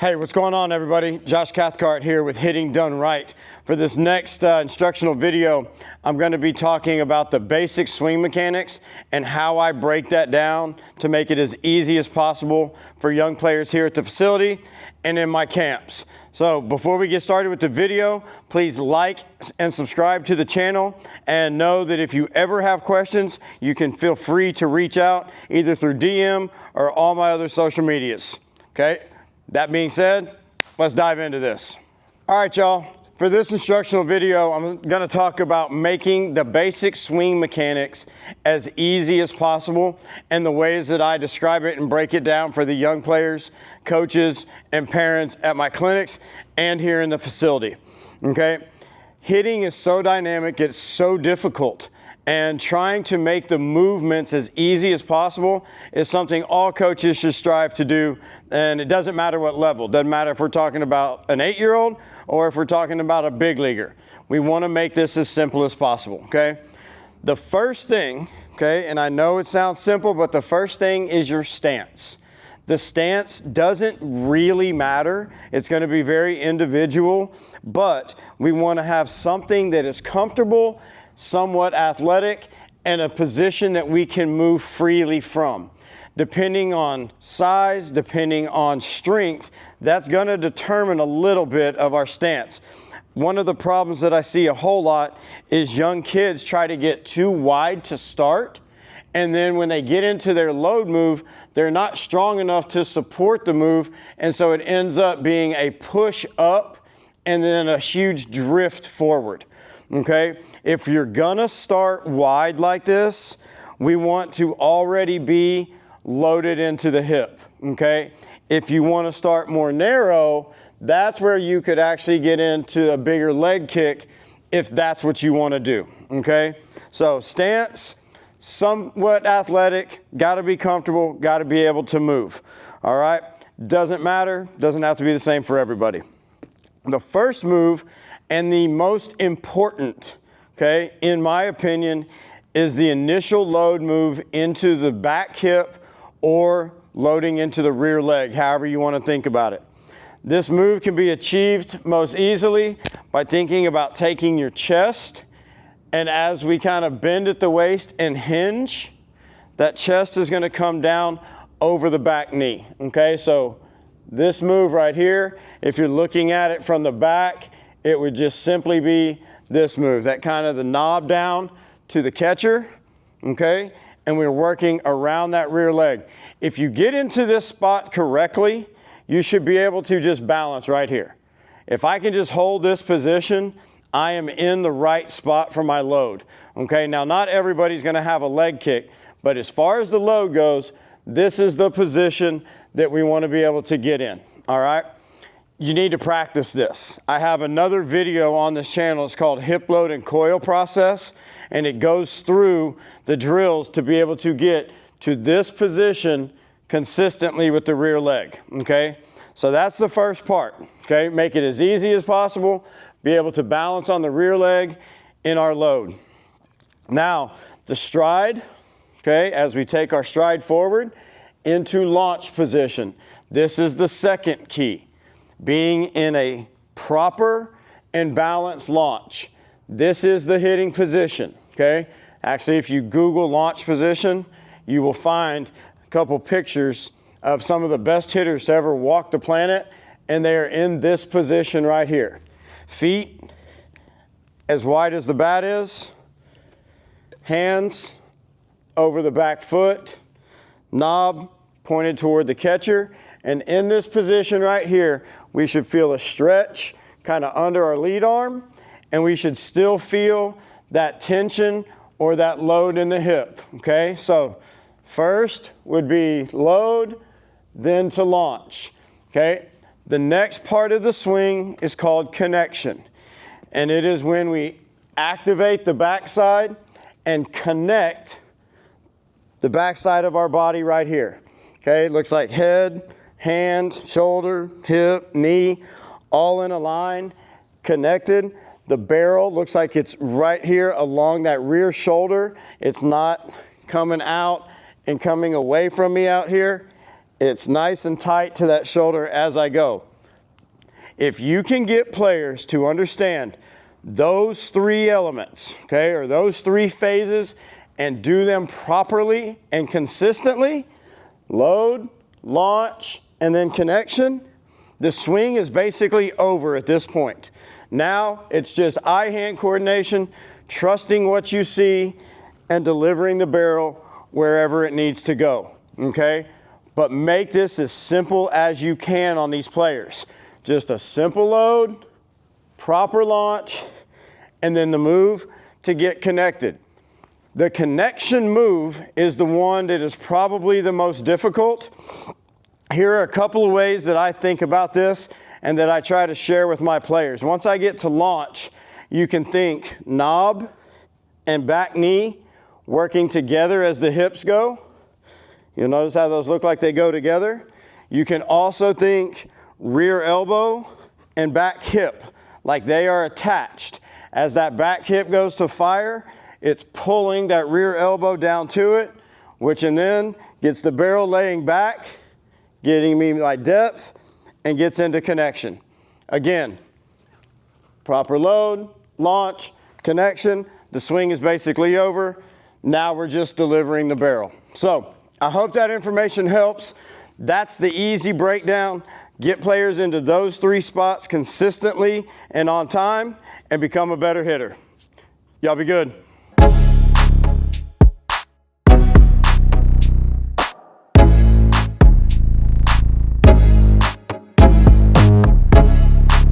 Hey, what's going on, everybody? Josh Cathcart here with Hitting Done Right. For this next instructional video, I'm going to be talking about the basic swing mechanics and how I break that down to make it as easy as possible for young players here at the facility and in my camps. So before we get started with the video, please like and subscribe to the channel, and know that if you ever have questions, you can feel free to reach out either through DM or all my other social medias. Okay? That being said, let's dive into this. All right, y'all. For this instructional video, I'm going to talk about making the basic swing mechanics as easy as possible and the ways that I describe it and break it down for the young players, coaches, and parents at my clinics and here in the facility. Okay? Hitting is so dynamic, it's so difficult. And trying to make the movements as easy as possible is something all coaches should strive to do. And it doesn't matter what level. It doesn't matter if we're talking about an 8-year-old or if we're talking about a big leaguer. We want to make this as simple as possible, okay? The first thing, okay, and I know it sounds simple, but the first thing is your stance. The stance doesn't really matter. It's going to be very individual, but we want to have something that is comfortable, somewhat athletic, and a position that we can move freely from. Depending on size, depending on strength, that's going to determine a little bit of our stance. One of the problems that I see a whole lot is young kids try to get too wide to start, and then when they get into their load move, they're not strong enough to support the move, and so it ends up being a push up and then a huge drift forward. Okay, if you're gonna start wide like this, we want to already be loaded into the hip, okay? If you wanna start more narrow, that's where you could actually get into a bigger leg kick if that's what you wanna do, okay? So stance, somewhat athletic, gotta be comfortable, gotta be able to move, all right? Doesn't matter, doesn't have to be the same for everybody. The first move, and the most important, okay, in my opinion, is the initial load move into the back hip or loading into the rear leg, however you want to think about it. This move can be achieved most easily by thinking about taking your chest, and as we kind of bend at the waist and hinge, that chest is going to come down over the back knee, okay? So this move right here, if you're looking at it from the back, it would just simply be this move, that kind of the knob down to the catcher, okay? And we're working around that rear leg. If you get into this spot correctly, you should be able to just balance right here. If I can just hold this position, I am in the right spot for my load, okay? Now, not everybody's gonna have a leg kick, but as far as the load goes, this is the position that we wanna be able to get in, all right? You need to practice this. I have another video on this channel. It's called Hip Load and Coil Process, and it goes through the drills to be able to get to this position consistently with the rear leg, okay? So that's the first part, okay? Make it as easy as possible. Be able to balance on the rear leg in our load. Now, the stride, okay, as we take our stride forward into launch position. This is the second key. Being in a proper and balanced launch. This is the hitting position, okay? Actually, if you Google launch position, you will find a couple pictures of some of the best hitters to ever walk the planet, and they are in this position right here. Feet as wide as the bat is, hands over the back foot, knob pointed toward the catcher, and in this position right here, we should feel a stretch kind of under our lead arm, and we should still feel that tension or that load in the hip, okay? So first would be load, then to launch, okay? The next part of the swing is called connection, and it is when we activate the backside and connect the backside of our body right here, okay? It looks like head, hand, shoulder, hip, knee, all in a line, connected. The barrel looks like it's right here along that rear shoulder. It's not coming out and coming away from me out here. It's nice and tight to that shoulder as I go. If you can get players to understand those three elements, okay, or those three phases, and do them properly and consistently, load, launch, and then connection, the swing is basically over at this point. Now it's just eye-hand coordination, trusting what you see, and delivering the barrel wherever it needs to go, okay? But make this as simple as you can on these players. Just a simple load, proper launch, and then the move to get connected. The connection move is the one that is probably the most difficult. Here are a couple of ways that I think about this and that I try to share with my players. Once I get to launch, you can think knob and back knee working together as the hips go. You'll notice how those look like they go together. You can also think rear elbow and back hip, like they are attached. As that back hip goes to fire, it's pulling that rear elbow down to it, which and then gets the barrel laying back, getting me my depth, and gets into connection. Again, proper load, launch, connection, the swing is basically over. Now we're just delivering the barrel. So I hope that information helps. That's the easy breakdown. Get players into those three spots consistently and on time, and become a better hitter. Y'all be good.